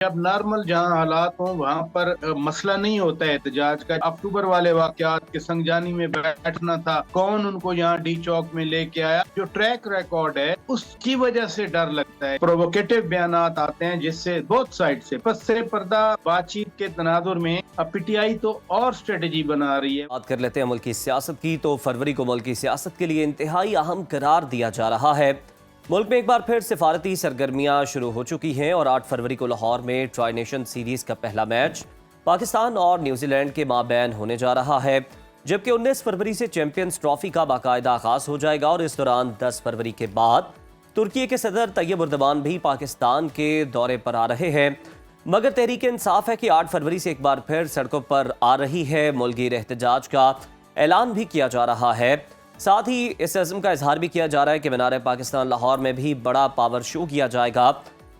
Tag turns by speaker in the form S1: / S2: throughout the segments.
S1: जब नॉर्मल जहाँ हालात हों वहाँ पर मसला नहीं होता है एहतजाज का। अक्टूबर वाले वाकयात के संगजानी में बैठना था, कौन उनको यहाँ डी चौक में लेके आया, जो ट्रैक रिकॉर्ड है उसकी वजह से डर लगता है। प्रोवोकेटिव बयानात आते हैं जिससे बोथ साइड से पस्से पर्दा बातचीत के तनाजुर में अब पीटीआई तो और स्ट्रेटेजी बना रही है।
S2: बात कर लेते हैं मुल्क की सियासत की। तो फरवरी को मुल्क की सियासत के लिए इंतहाई अहम करार दिया जा रहा है। मुल्क में एक बार फिर सिफारती सरगर्मियां शुरू हो चुकी हैं और 8 फरवरी को लाहौर में ट्राई नेशन सीरीज का पहला मैच पाकिस्तान और न्यूजीलैंड के माबैन होने जा रहा है, जबकि 19 फरवरी से चैंपियंस ट्रॉफी का बाकायदा आगाज हो जाएगा और इस दौरान 10 फरवरी के बाद तुर्की के सदर तैयब उर्दवान भी पाकिस्तान के दौरे पर आ रहे हैं। मगर तहरीक इंसाफ है कि 8 फरवरी से एक बार फिर सड़कों पर आ रही है। मुल्की एहतजाज का ऐलान भी किया जा रहा है। साथ ही इस अज़्म का इजहार भी किया जा रहा है कि मीनार पाकिस्तान लाहौर में भी बड़ा पावर शो किया जाएगा।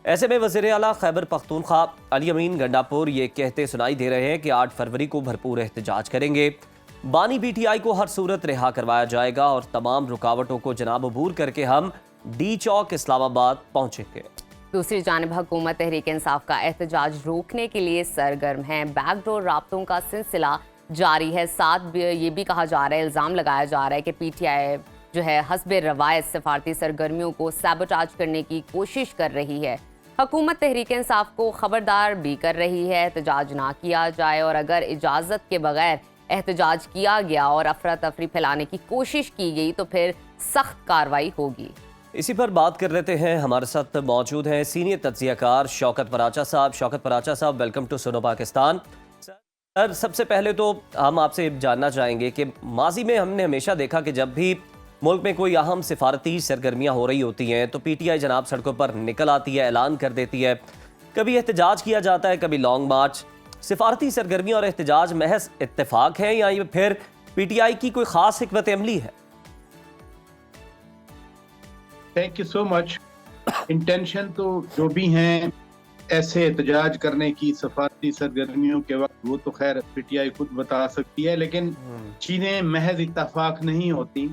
S2: ऐसे में वज़ीर आला खैबर पख्तूनख्वा अली अमीन गंडापुर ये कहते सुनाई दे रहे हैं कि 8 फरवरी को भरपूर एहतजाज करेंगे, बानी पीटीआई को हर सूरत रिहा करवाया जाएगा और तमाम रुकावटों को जनाब अबूर करके हम डी चौक इस्लामाबाद पहुंचेंगे।
S3: दूसरी जानिब हुकूमत तहरीक इंसाफ का एहतजाज रोकने के लिए सरगर्म है। बैकडोर राब्तों का सिलसिला जारी है। साथ ये भी कहा जा रहा है, इल्ज़ाम लगाया जा रहा है कि पीटीआई जो है हस्बे रवायत सफारती सरगर्मियों को सैबोटाज करने की कोशिश कर रही है। हुकूमत तहरीक इंसाफ को खबरदार भी कर रही है एहतजाज ना किया जाए और अगर इजाज़त के बगैर एहतजाज किया गया और अफरा तफरी फैलाने की कोशिश की गई तो फिर सख्त कार्रवाई होगी।
S2: इसी पर बात कर लेते हैं। हमारे साथ मौजूद हैं सीनियर तज्ज़ियाकार शौकत पराचा साहब। शौकत पराचा साहब, वेलकम टू सुनो पाकिस्तान। सर, सबसे पहले तो हम आपसे जानना चाहेंगे कि माजी में हमने हमेशा देखा कि जब भी मुल्क में कोई अहम सिफारती सरगर्मियाँ हो रही होती हैं तो पीटीआई जनाब सड़कों पर निकल आती है, ऐलान कर देती है, कभी एहतजाज किया जाता है, कभी लॉन्ग मार्च। सिफारती सरगर्मियाँ और एहतजाज महज इत्तेफाक है या ये फिर पीटीआई की कोई ख़ास हिकमत अमली है?
S1: Thank you so much. Intention तो जो भी हैं ऐसे एहतजाज करने की सफारती सरगर्मियों के वक्त, वो तो खैर पीटीआई खुद बता सकती है, लेकिन चीज़ें महज इत्तफाक नहीं होती।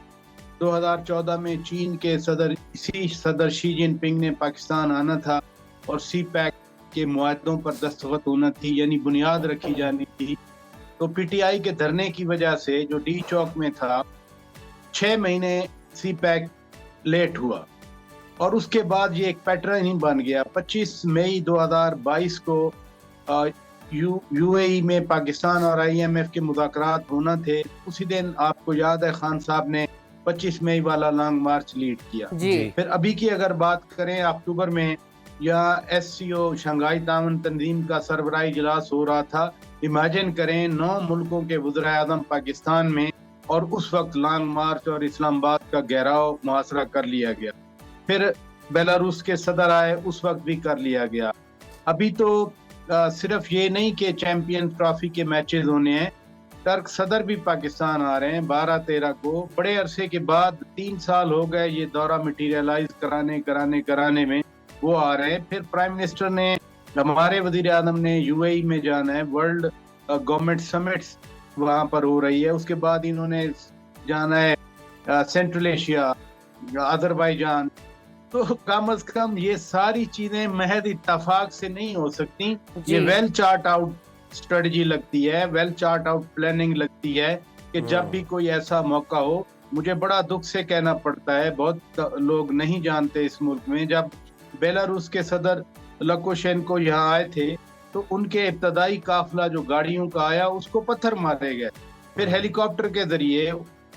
S1: 2014 में चीन के सदर शी जिनपिंग ने पाकिस्तान आना था और सी पैक के मुआहदों पर दस्तखत होना थी, यानी बुनियाद रखी जानी थी। तो पीटीआई के धरने की वजह से जो डी चौक में था 6 महीने सी पैक लेट हुआ और उसके बाद ये एक पैटर्न ही बन गया। 25 मई 2022 को यूएई में पाकिस्तान और आईएमएफ के मुज़ाकरात होना थे। उसी दिन आपको याद है खान साहब ने 25 मई वाला लॉन्ग मार्च लीड किया
S3: जी।
S1: फिर अभी की अगर बात करें, अक्टूबर में या एससीओ शंघाई ताउन तंजीम का सरबराही इजलास हो रहा था। इमेजिन करें 9 मुल्कों के वज़ीर आज़म पाकिस्तान में, और उस वक्त लॉन्ग मार्च और इस्लामाबाद का घेराव मुहासरा कर लिया गया। फिर बेलारूस के सदर आए, उस वक्त भी कर लिया गया। अभी तो सिर्फ ये नहीं कि चैंपियंस ट्रॉफी के मैचेस होने हैं, टर्क सदर भी पाकिस्तान आ रहे हैं 12-13 को। बड़े अरसे के बाद 3 साल हो गए ये दौरा मटीरियलाइज कराने में वो आ रहे हैं। फिर प्राइम मिनिस्टर ने, हमारे वजीर आज़म ने यूएई में जाना है, वर्ल्ड गवर्नमेंट समिट्स वहाँ पर हो रही है। उसके बाद इन्होंने जाना है सेंट्रल एशिया, अजरबैजान। तो कम अज कम ये सारी चीजें महज इत्तफाक से नहीं हो सकती। ये वेल चार्ट आउट स्ट्रेटजी लगती है, वेल चार्ट आउट प्लानिंग लगती है कि जब भी कोई ऐसा मौका हो। मुझे बड़ा दुख से कहना पड़ता है, बहुत लोग नहीं जानते इस मुल्क में, जब बेलारूस के सदर लुकाशेंको यहाँ आए थे तो उनके इब्तदाई काफिला जो गाड़ियों का आया उसको पत्थर मारे गए। फिर हेलीकॉप्टर के जरिए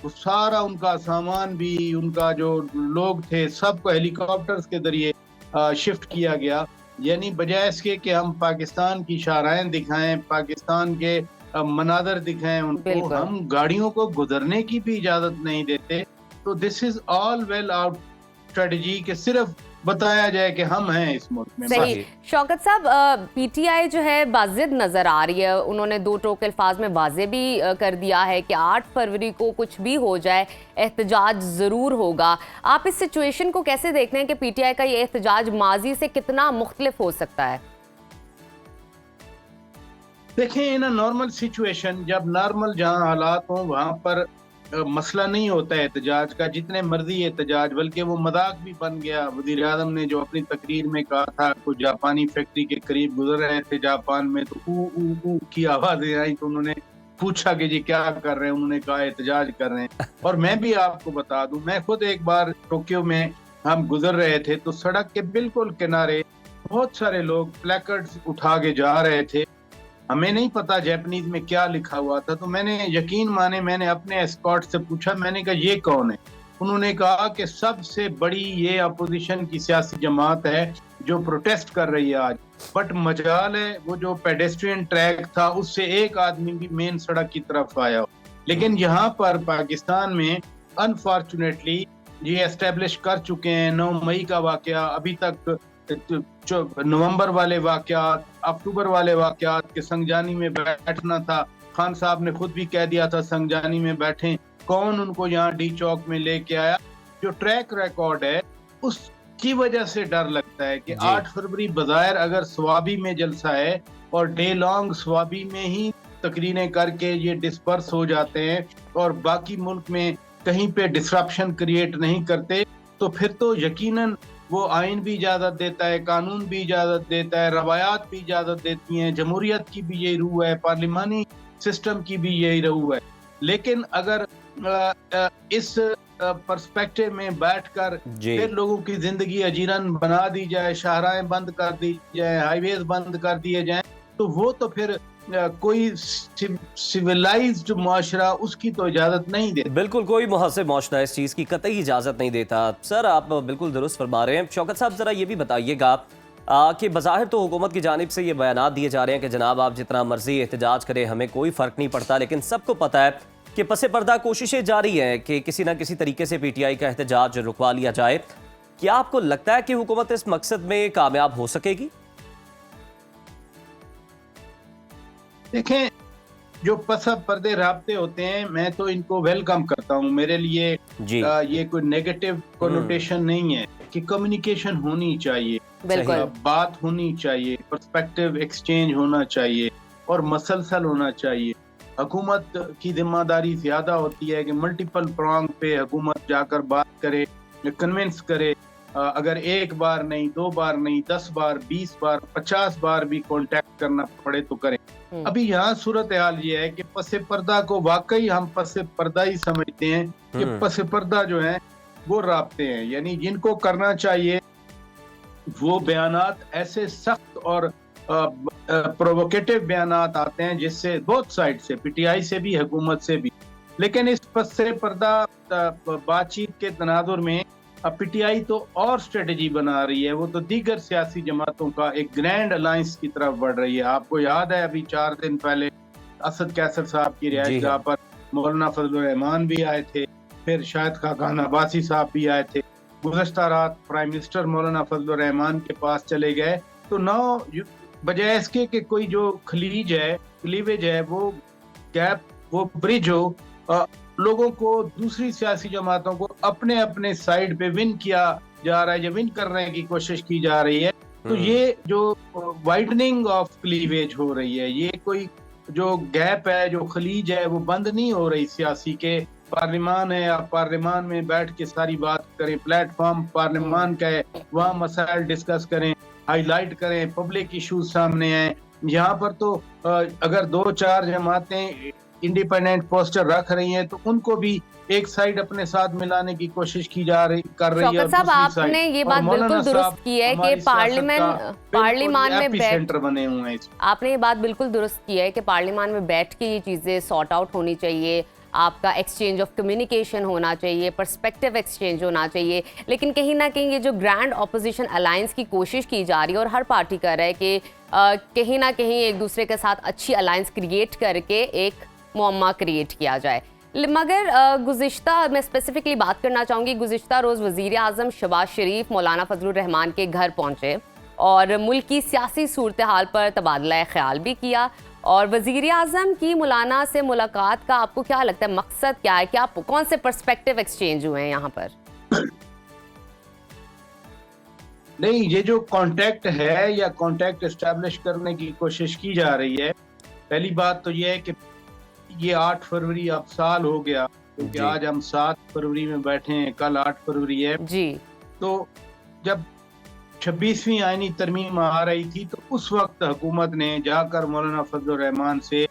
S1: सारा उनका सामान भी, उनका जो लोग थे, सबको हेलीकॉप्टर्स के जरिए शिफ्ट किया गया। यानी बजाय इसके कि हम पाकिस्तान की शाराएं दिखाएं, पाकिस्तान के मनाजर दिखाएं उनको, हम गाड़ियों को गुजरने की भी इजाजत नहीं देते। तो this is all well out strategy कि सिर्फ बताया जाए कि हम हैं इस मुल्क में।
S3: सही। शौकत साहब, पीटीआई जो है बाजिद नजर आ रही है, उन्होंने 2 टोक अल्फाज में वाजे भी कर दिया है कि 8 फरवरी को कुछ भी हो जाए एहतजाज जरूर होगा। आप इस सिचुएशन को कैसे देखते हैं कि पीटीआई का ये एहतजाज माजी से कितना मुख्तलिफ हो सकता है?
S1: देखें, इन नॉर्मल सिचुएशन, जब नॉर्मल जहाँ हालात हों वहाँ पर مسئلہ نہیں ہوتا ہے احتجاج کا، جتنے مرضی احتجاج، بلکہ وہ مذاق بھی بن گیا۔ وزیر اعظم نے جو اپنی تقریر میں کہا تھا، کوئی جاپانی فیکٹری کے قریب گزر رہے تھے جاپان میں، تو او او او کی آوازیں آئی، تو انہوں نے پوچھا کہ جی کیا کر رہے ہیں، انہوں نے کہا احتجاج کر رہے ہیں۔ اور میں بھی آپ کو بتا دوں، میں خود ایک بار ٹوکیو میں ہم گزر رہے تھے تو سڑک کے بالکل کنارے بہت سارے لوگ پلیکرڈز اٹھا کے جا رہے تھے، ہمیں نہیں پتا جیپنیز میں کیا لکھا ہوا تھا، تو میں نے یقین مانے میں نے اپنے اسکارٹ سے پوچھا، میں نے کہا یہ کون ہے؟ انہوں نے کہا کہ سب سے بڑی یہ اپوزیشن کی سیاسی جماعت ہے جو پروٹیسٹ کر رہی ہے آج، بٹ مجال ہے وہ جو پیڈسٹرین ٹریک تھا اس سے ایک آدمی بھی مین سڑک کی طرف آیا ہو۔ لیکن یہاں پر پاکستان میں انفارچونیٹلی یہ اسٹیبلش کر چکے ہیں، 9 مئی کا واقعہ، ابھی تک نومبر والے واقعات، اکتوبر والے واقعات کے سنگجانی میں بیٹھنا تھا، خان صاحب نے خود بھی کہہ دیا تھا سنگجانی میں بیٹھیں، کون ان کو یہاں ڈی چوک میں لے کے آیا؟ جو ٹریک ریکارڈ ہے اس کی وجہ سے ڈر لگتا ہے کہ 8 فروری بظاہر اگر سوابی میں جلسہ ہے اور ڈے لانگ سوابی میں ہی تقریریں کر کے یہ ڈسپرس ہو جاتے ہیں اور باقی ملک میں کہیں پہ ڈسرپشن کریٹ نہیں کرتے، تو پھر تو یقیناً وہ آئین بھی اجازت دیتا ہے، قانون بھی اجازت دیتا ہے، روایات بھی اجازت دیتی ہیں، جمہوریت کی بھی یہی روح ہے، پارلیمانی سسٹم کی بھی یہی روح ہے۔ لیکن اگر اس پرسپیکٹو میں بیٹھ کر پھر لوگوں کی زندگی اجیرن بنا دی جائے، شاہراہیں بند کر دی جائیں، ہائی ویز بند کر دیے جائیں، تو وہ تو پھر کوئی سیولائزڈ معاشرہ اس کی تو اجازت نہیں دیتا۔
S2: بالکل کوئی مہذب معاشرہ اس چیز کی قطعی اجازت نہیں دیتا۔ سر آپ بالکل درست فرما رہے ہیں۔ شوکت صاحب ذرا یہ بھی بتائیے گا کہ بظاہر تو حکومت کی جانب سے یہ بیانات دیے جا رہے ہیں کہ جناب آپ جتنا مرضی احتجاج کریں ہمیں کوئی فرق نہیں پڑتا، لیکن سب کو پتہ ہے کہ پس پردہ کوششیں جاری ہیں کہ کسی نہ کسی طریقے سے پی ٹی آئی کا احتجاج رکوا لیا جائے۔ کیا آپ کو لگتا ہے کہ حکومت اس مقصد میں کامیاب ہو سکے گی؟
S1: دیکھیں، جو پس پردے رابطے ہوتے ہیں میں تو ان کو ویلکم کرتا ہوں، میرے لیے یہ کوئی نیگیٹو کنوٹیشن نہیں ہے کہ کمیونیکیشن ہونی چاہیے، بات ہونی چاہیے، پرسپیکٹو ایکسچینج ہونا چاہیے اور مسلسل ہونا چاہیے۔ حکومت کی ذمہ داری زیادہ ہوتی ہے کہ ملٹیپل پرانگ پہ حکومت جا کر بات کرے، کنونس کرے، اگر ایک بار نہیں، 2 بار نہیں، 10 بار، 20 بار، 50 بار بھی کانٹیکٹ کرنا پڑے تو کریں۔ ابھی یہاں صورتحال یہ ہے کہ پس پردہ کو واقعی ہم پس پردہ ہی سمجھتے ہیں کہ پس پردہ جو ہیں وہ رابطے ہیں، یعنی جن کو کرنا چاہیے وہ بیانات ایسے سخت اور پرووکیٹو بیانات آتے ہیں جس سے بہت سائڈ سے، پی ٹی آئی سے بھی، حکومت سے بھی۔ لیکن اس پس پردہ بات چیت کے تناظر میں پی ٹی آئی تو اور اسٹریٹجی بنا رہی ہے، وہ تو دیگر سیاسی جماعتوں کا ایک گرینڈ الائنس کی طرف بڑھ رہی ہے۔ آپ کو یاد ہے ابھی 4 دن پہلے اسد کیسر صاحب کی رہائش گاہ پر مولانا فضل الرحمان بھی آئے تھے، پھر شاہد خاقان عباسی صاحب بھی آئے تھے، گزشتہ رات پرائم منسٹر مولانا فضل الرحمان کے پاس چلے گئے۔ تو نو بجائے اس کے کہ کوئی جو خلیج ہے، کلیویج ہے، وہ گیپ، وہ برج ہو، لوگوں کو، دوسری سیاسی جماعتوں کو اپنے اپنے سائیڈ پہ ون کیا جا رہا ہے یا ون کرنے کی کوشش کی جا رہی ہے۔ تو یہ جو وائڈننگ آف کلیویج ہو رہی ہے، یہ کوئی جو گیپ ہے، جو خلیج ہے، وہ بند نہیں ہو رہی سیاسی کے۔ پارلیمان ہے، آپ پارلیمان میں بیٹھ کے ساری بات کریں، پلیٹ فارم پارلیمان کا ہے، وہاں مسائل ڈسکس کریں، ہائی لائٹ کریں، پبلک ایشوز سامنے آئیں۔ یہاں پر تو اگر 2-4 جماعتیں انڈیپینڈنٹ پوسٹر رکھ رہی ہیں تو ان کو بھی ایک سائیڈ اپنے ساتھ ملانے کی کوشش کی جا رہی کر رہی ہے۔
S3: شوکت صاحب آپ نے یہ بات بالکل درست کی ہے کہ پارلیمان میں بیٹھ
S1: بنے ہوئے ہیں،
S3: آپ نے یہ بات بالکل درست کی ہے کہ پارلیمان میں بیٹھ کے یہ چیزیں سارٹ آؤٹ ہونی چاہیے، آپ کا ایکسچینج آف کمیونیکیشن ہونا چاہیے، پرسپیکٹو ایکسچینج ہونا چاہیے۔ لیکن کہیں نہ کہیں یہ جو گرینڈ اپوزیشن الائنس کی کوشش کی جا رہی ہے اور ہر پارٹی کر رہا ہے کہ کہیں نہ کہیں ایک دوسرے کے ساتھ اچھی الائنس کریٹ کر کے ایک معمہ کریٹ کیا جائے، مگر گزشتہ میں اسپیسیفکلی بات کرنا چاہوں گی، گزشتہ روز وزیر اعظم شہباز شریف مولانا فضل الرحمان کے گھر پہنچے اور ملک کی سیاسی صورتحال پر تبادلہ خیال بھی کیا۔ اور وزیر اعظم کی مولانا سے ملاقات کا آپ کو کیا لگتا ہے مقصد کیا ہے؟ کیا کون سے پرسپیکٹو ایکسچینج ہوئے ہیں یہاں پر؟
S1: نہیں، یہ جو کانٹیکٹ ہے یا کانٹیکٹ اسٹیبلش کرنے کی کوشش کی جا رہی ہے، پہلی بات تو یہ ہے کہ یہ 8 فروری اب سال ہو گیا क्योंकि
S2: जी।
S1: आज हम 7 फरवरी में बैठे हैं, कल 8 फरवरी है।
S3: जी।
S1: तो जब 26वीं आईनी तरमीम आ रही थी तो उस वक्त हुकूमत ने जाकर मौलाना फजल रहमान से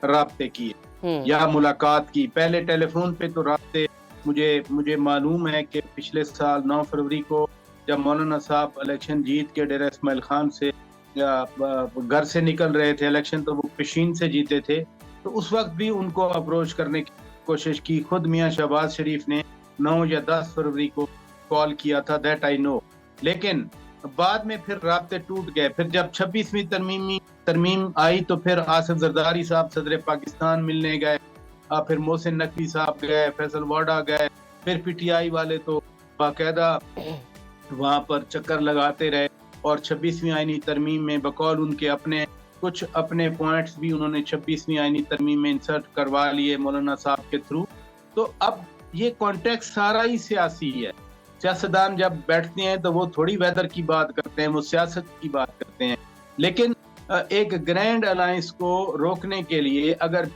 S1: राब्ते किए या मुलाकात की। पहले टेलीफोन पे तो राब्ते मुझे मालूम है कि पिछले साल 9 फरवरी को जब मौलाना साहब इलेक्शन जीत के डेरा इस्माइल खान से घर से निकल रहे थे, इलेक्शन तो वो पेशीन से जीते थे, तो उस वक्त भी उनको अप्रोच करने की कोशिश की। खुद मियां शहबाज शरीफ ने 9 या 10 फरवरी को कॉल किया था, दैट आई नो। लेकिन बाद में फिर राब्ते टूट गए। फिर जब 26वीं तरमीम आई तो फिर आसिफ जरदारी साहब सदर पाकिस्तान मिलने गए, फिर मोहसिन नकवी साहब गए, फैसल वाडा गए, फिर पीटीआई वाले तो बाकायदा वहाँ पर चक्कर लगाते रहे और 26वीं आईनी तरमीम में बकौल उनके अपने पॉइंट्स भी उन्होंने 26वीं आईनी तरमीम में इंसर्ट करवा लिए मौलाना साहब के थ्रू। तो अब ये कॉन्टेक्स्ट सारा ही सियासी है। सियासतदान जब बैठते हैं तो वो थोड़ी वेदर की बात करते हैं, वो सियासत की बात करते हैं। लेकिन एक ग्रैंड अलायंस को रोकने के लिए अगर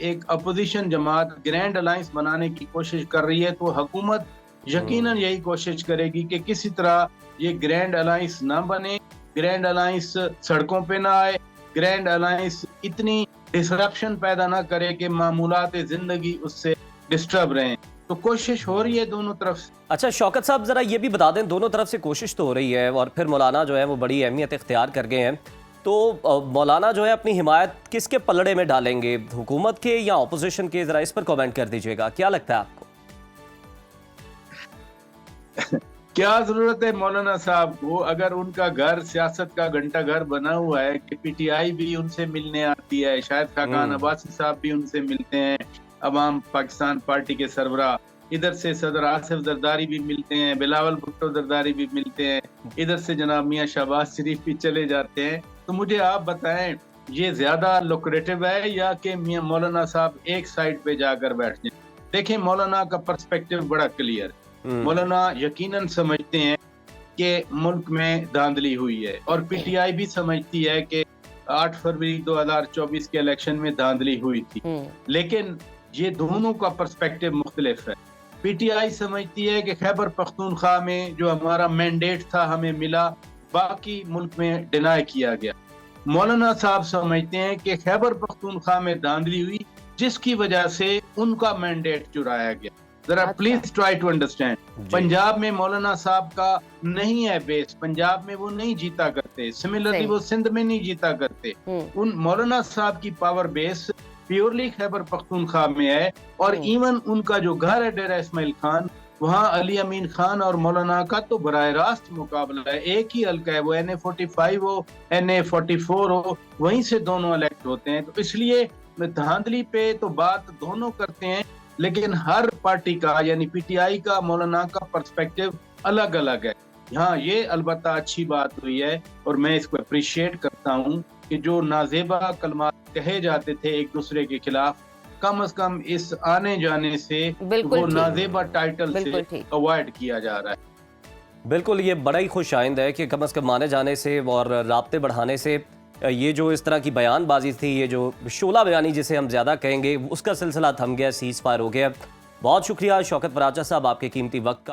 S1: एक अपोजिशन जमात ग्रैंड अलायंस बनाने की कोशिश कर रही है तो हुकूमत यकीनन यही कोशिश करेगी कि किसी तरह ये ग्रैंड अलायंस ना बने, ग्रैंड अलायंस सड़कों पे ना आए, ग्रैंड अलायंस इतनी डिसरप्शन पैदा ना करे कि मामूलात जिंदगी उससे डिस्टर्ब रहें। तो कोशिश हो रही है दोनों तरफ से।
S2: अच्छा शौकत साहब, ज़रा ये भी बता दें, दोनों तरफ से कोशिश तो हो रही है और फिर मौलाना जो है वो बड़ी अहमियत इख्तियार कर गए हैं, तो मौलाना जो है अपनी हिमायत किसके पलड़े में डालेंगे, हुकूमत के या अपोजिशन के? ज़रा इस पर कमेंट कर दीजिएगा, क्या लगता है आपको?
S1: क्या जरूरत है मौलाना साहब को? अगर उनका घर सियासत का घंटा घर बना हुआ है कि पीटीआई भी उनसे मिलने आती है, शायद खाकान अब्बासी साहब भी उनसे मिलते हैं, अवाम पाकिस्तान पार्टी के सरबराह, इधर से सदर आसिफ जरदारी भी मिलते हैं, बिलावल भुट्टो जरदारी भी मिलते हैं, इधर से जनाब मियां शहबाज शरीफ भी चले जाते हैं। तो मुझे आप बताएं ये ज्यादा लुक्रेटिव है या कि मियां मौलाना साहब एक साइड पे जाकर बैठ जाएं? देखें, मौलाना का पर्सपेक्टिव बड़ा क्लियर है। मौलाना यकीनन समझते हैं कि मुल्क में धांधली हुई है और पीटीआई भी समझती है कि 8 फरवरी 2024 के इलेक्शन में धांधली हुई थी। लेकिन ये दोनों का पर्सपेक्टिव मुख्तलिफ है। पीटीआई समझती है कि खैबर पख्तूनख्वा में जो हमारा मैंडेट था हमें मिला, बाकी मुल्क में डिनाई किया गया। मौलाना साहब समझते हैं कि खैबर पख्तूनख्वा में धांधली हुई जिसकी वजह से उनका मैंडेट चुराया गया। जरा please try to understand. Punjab में मौलाना साहब का नहीं है बेस, पंजाब में वो नहीं जीता करते, सिमिलरली वो सिंध में नहीं जीता करते। उन मौलाना साहब की power base purely Khyber Pakhtunkhwa में है और इवन उनका जो घर है डेरा इस्माइल खान, वहाँ अली अमीन खान और मौलाना का तो बराह रास्त मुकाबला है। एक ही हल्का है, वो NA45 हो NA44 हो, वहीं से दोनों इलेक्ट होते हैं। तो इसलिए धांधली पे तो बात दोनों करते हैं, लेकिन हर पार्टी का यानी पीटीआई का मौलाना का पर्सपेक्टिव अलग अलग है। हाँ, ये अलबत्ता अच्छी बात हुई है और मैं इसको अप्रिशिएट करता हूँ कि जो नाजेबा कलमात कहे जाते थे एक दूसरे के खिलाफ, कम से कम इस आने जाने से वो नाजेबा टाइटल से अवॉइड किया जा रहा है।
S2: बिल्कुल, ये बड़ा ही खुश आइंद है कि कम से कम आने जाने से और राब्ते बढ़ाने से ये जो इस तरह की बयानबाजी थी, ये जो शोला बयानी जिसे हम ज़्यादा कहेंगे, उसका सिलसिला थम गया, सीज़ फायर हो गया। बहुत शुक्रिया शौकत वराचा साहब आपके कीमती वक्त का।